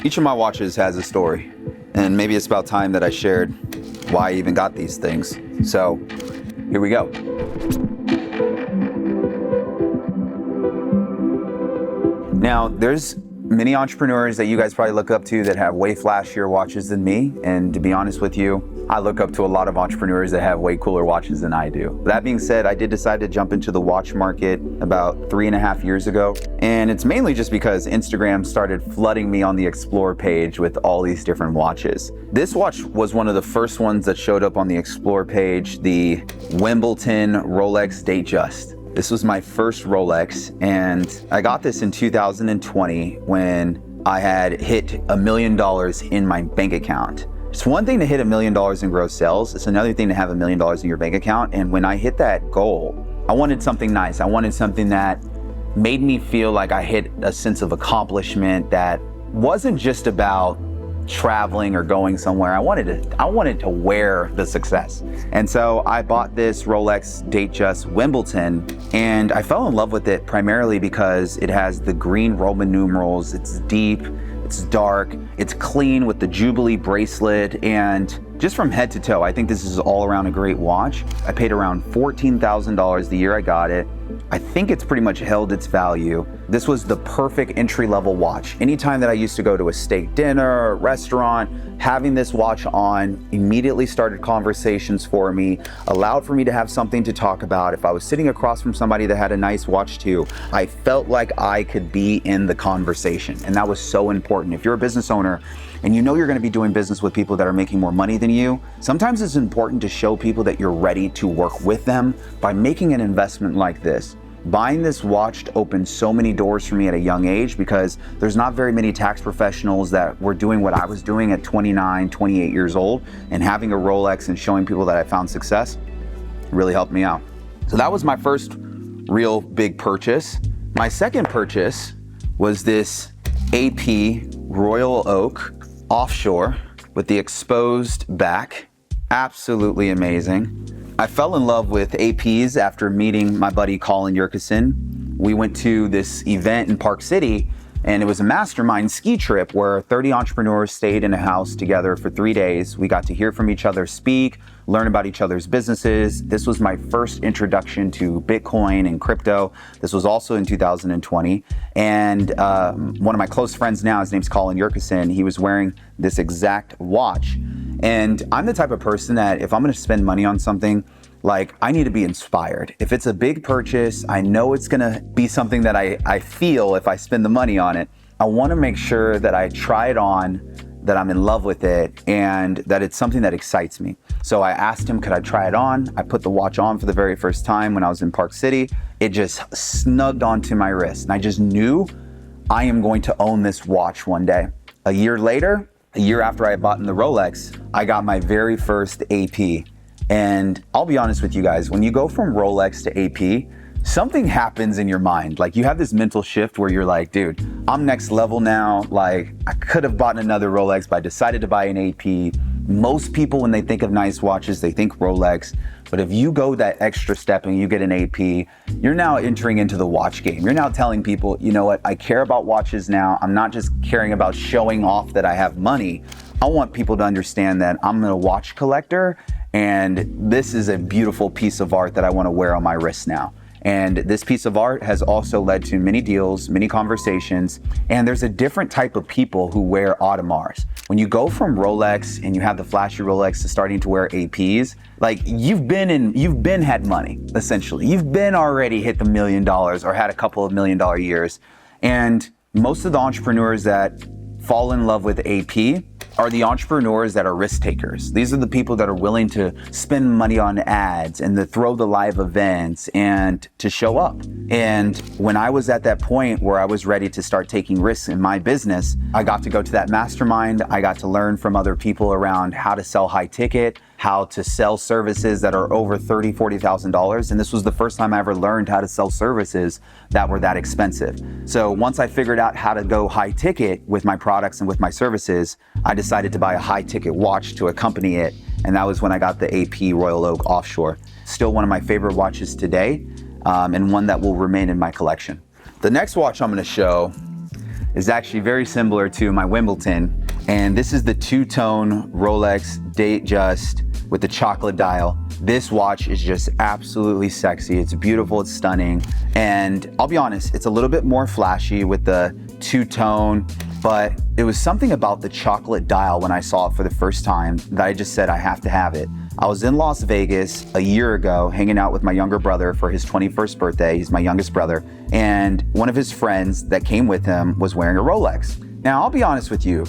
Each of my watches has a story, and maybe it's about time that I shared why I even got these things. So here we go. Now, there's many entrepreneurs that you guys probably look up to that have way flashier watches than me, and to be honest with you, I look up to a lot of entrepreneurs that have way cooler watches than I do. That being said, I did decide to jump into the watch market about 3.5 years ago, and it's mainly just because Instagram started flooding me on the Explore page with all these different watches. This watch was one of the first ones that showed up on the Explore page, the Wimbledon Rolex Datejust. This was my first Rolex, and I got this in 2020 when I had hit $1 million in my bank account. It's one thing to hit $1 million in gross sales. It's another thing to have $1 million in your bank account. And when I hit that goal, I wanted something nice. I wanted something that made me feel like I hit a sense of accomplishment that wasn't just about traveling or going somewhere. I wanted to wear the success. And so I bought this Rolex Datejust Wimbledon, and I fell in love with it primarily because it has the green Roman numerals. It's deep, it's dark, it's clean with the Jubilee bracelet, and just from head to toe, I think this is all around a great watch. I paid around $14,000 the year I got it. I think it's pretty much held its value. This was the perfect entry-level watch. Anytime that I used to go to a steak dinner or a restaurant, having this watch on immediately started conversations for me, allowed for me to have something to talk about. If I was sitting across from somebody that had a nice watch too, I felt like I could be in the conversation, and that was so important. If you're a business owner and you know you're gonna be doing business with people that are making more money than you, sometimes it's important to show people that you're ready to work with them by making an investment like this. Buying this watch opened so many doors for me at a young age because there's not very many tax professionals that were doing what I was doing at 29, 28 years old, and having a Rolex and showing people that I found success really helped me out. So that was my first real big purchase. My second purchase was this AP Royal Oak Offshore with the exposed back. Absolutely amazing. I fell in love with APs after meeting my buddy Karlton Dennis. We went to this event in Park City, and it was a mastermind ski trip where 30 entrepreneurs stayed in a house together for 3 days. We got to hear from each other speak, learn about each other's businesses. This was my first introduction to Bitcoin and crypto. This was also in 2020. And one of my close friends now, his name's Karlton Dennis, he was wearing this exact watch. And I'm the type of person that if I'm gonna spend money on something, like I need to be inspired. If it's a big purchase, I know it's gonna be something that I feel if I spend the money on it. I wanna make sure that I try it on, that I'm in love with it, and that it's something that excites me. So I asked him, could I try it on? I put the watch on for the very first time when I was in Park City. It just snugged onto my wrist, and I just knew I am going to own this watch one day. A year later, a year after I bought in the Rolex, I got my very first AP. And I'll be honest with you guys, when you go from Rolex to AP, something happens in your mind. Like you have this mental shift where you're like, dude, I'm next level now. Like I could have bought another Rolex, but I decided to buy an AP. Most people, when they think of nice watches, they think Rolex. But if you go that extra step and you get an AP, you're now entering into the watch game. You're now telling people, you know what, I care about watches now. I'm not just caring about showing off that I have money. I want people to understand that I'm a watch collector, and this is a beautiful piece of art that I want to wear on my wrist now. And this piece of art has also led to many deals, many conversations, and there's a different type of people who wear Audemars. When you go from Rolex and you have the flashy Rolex to starting to wear APs, like you've been had money, essentially. You've been already hit the $1 million or had a couple of $1 million years. And most of the entrepreneurs that fall in love with AP are the entrepreneurs that are risk takers. These are the people that are willing to spend money on ads and to throw the live events and to show up. And when I was at that point where I was ready to start taking risks in my business, I got to go to that mastermind. I got to learn from other people around how to sell high ticket, how to sell services that are over $30,000, $40,000. And this was the first time I ever learned how to sell services that were that expensive. So once I figured out how to go high ticket with my products and with my services, I decided to buy a high ticket watch to accompany it. And that was when I got the AP Royal Oak Offshore. Still one of my favorite watches today, and one that will remain in my collection. The next watch I'm gonna show, is actually very similar to my Wimbledon. And this is the two-tone Rolex Datejust with the chocolate dial. This watch is just absolutely sexy. It's beautiful, it's stunning. And I'll be honest, it's a little bit more flashy with the two-tone, but it was something about the chocolate dial when I saw it for the first time that I just said I have to have it. I was in Las Vegas a year ago hanging out with my younger brother for his 21st birthday. He's my youngest brother. And one of his friends that came with him was wearing a Rolex. Now, I'll be honest with you.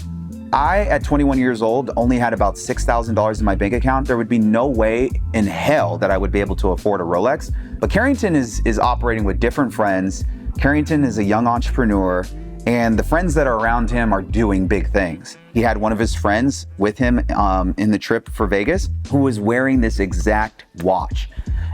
I, at 21 years old, only had about $6,000 in my bank account. There would be no way in hell that I would be able to afford a Rolex. But Karlton is operating with different friends. Karlton is a young entrepreneur, and the friends that are around him are doing big things. He had one of his friends with him in the trip for Vegas who was wearing this exact watch.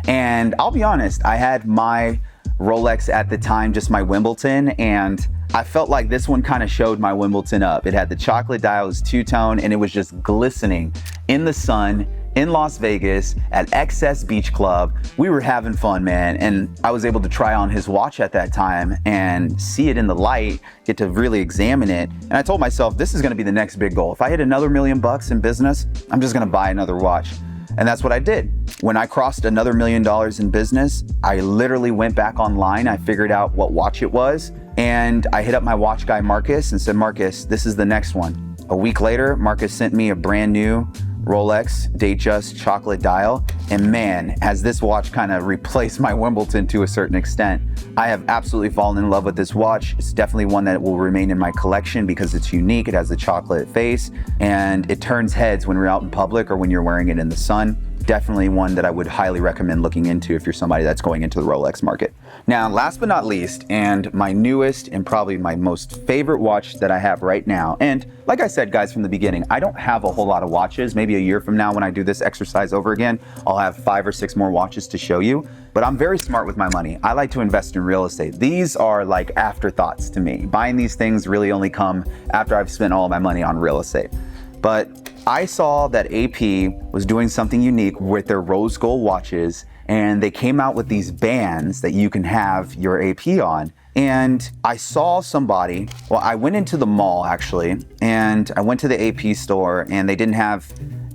And I'll be honest, I had my Rolex at the time, just my Wimbledon, and I felt like this one kind of showed my Wimbledon up. It had the chocolate dial, it was two-tone, and it was just glistening in the sun in Las Vegas at XS Beach Club. We were having fun, man, and I was able to try on his watch at that time and see it in the light, get to really examine it. And I told myself, this is gonna be the next big goal. If I hit another $1 million in business, I'm just gonna buy another watch. And that's what I did. When I crossed another $1 million in business, I literally went back online. I figured out what watch it was, and I hit up my watch guy, Marcus, and said, Marcus, this is the next one. A week later, Marcus sent me a brand new Rolex Datejust chocolate dial. And man, has this watch kind of replaced my Wimbledon to a certain extent. I have absolutely fallen in love with this watch. It's definitely one that will remain in my collection because it's unique. It has a chocolate face and it turns heads when we're out in public or when you're wearing it in the sun. Definitely one that I would highly recommend looking into if you're somebody that's going into the Rolex market. Now, last but not least, and my newest and probably my most favorite watch that I have right now, and like I said, guys, from the beginning, I don't have a whole lot of watches. Maybe a year from now when I do this exercise over again, I'll have 5 or 6 more watches to show you, but I'm very smart with my money. I like to invest in real estate. These are like afterthoughts to me. Buying these things really only come after I've spent all my money on real estate. But I saw that AP was doing something unique with their rose gold watches, and they came out with these bands that you can have your AP on. And I saw somebody, well, I went into the mall actually, and I went to the AP store and they didn't have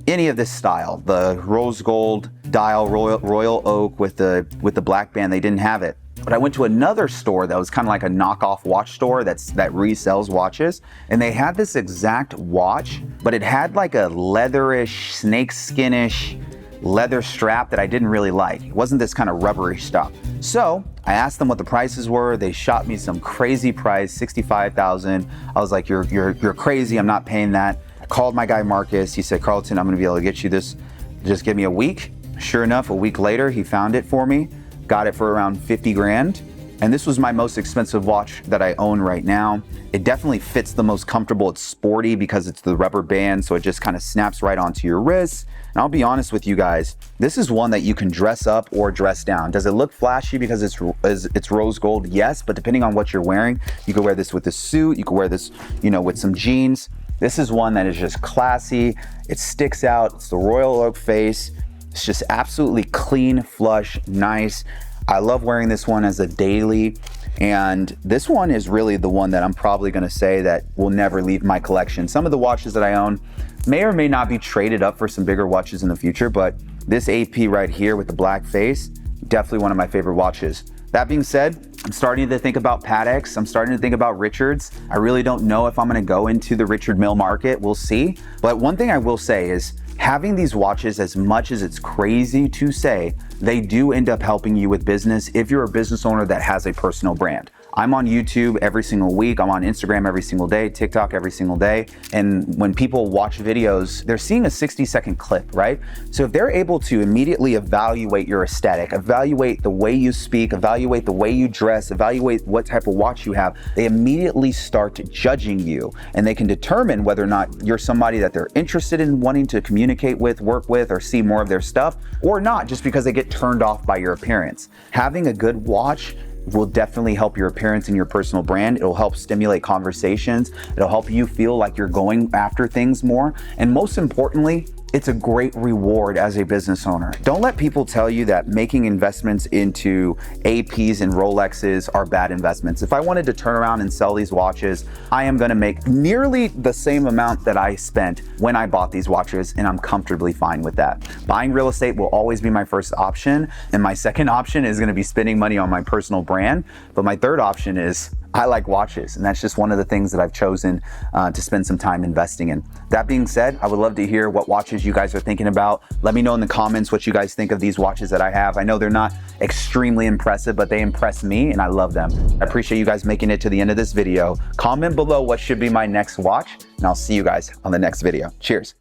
any of this style. The rose gold dial, royal oak with the black band, they didn't have it. But I went to another store that was kind of like a knockoff watch store that resells watches, and they had this exact watch, but it had like a leatherish, snakeskinish leather strap that I didn't really like. It wasn't this kind of rubbery stuff. So I asked them what the prices were. They shot me some crazy price, $65,000. I was like, you're crazy. I'm not paying that. I called my guy Marcus. He said, Karlton, I'm gonna be able to get you this. Just give me a week. Sure enough, a week later, he found it for me. Got it for around 50 grand. And this was my most expensive watch that I own right now. It definitely fits the most comfortable. It's sporty because it's the rubber band, so it just kind of snaps right onto your wrist. And I'll be honest with you guys, this is one that you can dress up or dress down. Does it look flashy because it's rose gold? Yes, but depending on what you're wearing, you could wear this with a suit, you could wear this, with some jeans. This is one that is just classy. It sticks out. It's the royal oak face. It's just absolutely clean, flush, nice. I love wearing this one as a daily, and this one is really the one that I'm probably gonna say that will never leave my collection. Some of the watches that I own may or may not be traded up for some bigger watches in the future, but this AP right here with the black face, definitely one of my favorite watches. That being said, I'm starting to think about Pateks. I'm starting to think about Richards. I really don't know if I'm gonna go into the Richard Mille market, we'll see. But one thing I will say is, having these watches, as much as it's crazy to say, they do end up helping you with business if you're a business owner that has a personal brand. I'm on YouTube every single week. I'm on Instagram every single day, TikTok every single day. And when people watch videos, they're seeing a 60-second clip, right? So if they're able to immediately evaluate your aesthetic, evaluate the way you speak, evaluate the way you dress, evaluate what type of watch you have, they immediately start judging you, and they can determine whether or not you're somebody that they're interested in wanting to communicate with, work with, or see more of their stuff, or not, just because they get turned off by your appearance. Having a good watch will definitely help your appearance and your personal brand. It'll help stimulate conversations. It'll help you feel like you're going after things more. And most importantly, it's a great reward as a business owner. Don't let people tell you that making investments into APs and Rolexes are bad investments. If I wanted to turn around and sell these watches, I am gonna make nearly the same amount that I spent when I bought these watches, and I'm comfortably fine with that. Buying real estate will always be my first option, and my second option is gonna be spending money on my personal brand, but my third option is I like watches, and that's just one of the things that I've chosen to spend some time investing in. That being said, I would love to hear what watches you guys are thinking about. Let me know in the comments what you guys think of these watches that I have. I know they're not extremely impressive, but they impress me and I love them. I appreciate you guys making it to the end of this video. Comment below what should be my next watch, and I'll see you guys on the next video. Cheers.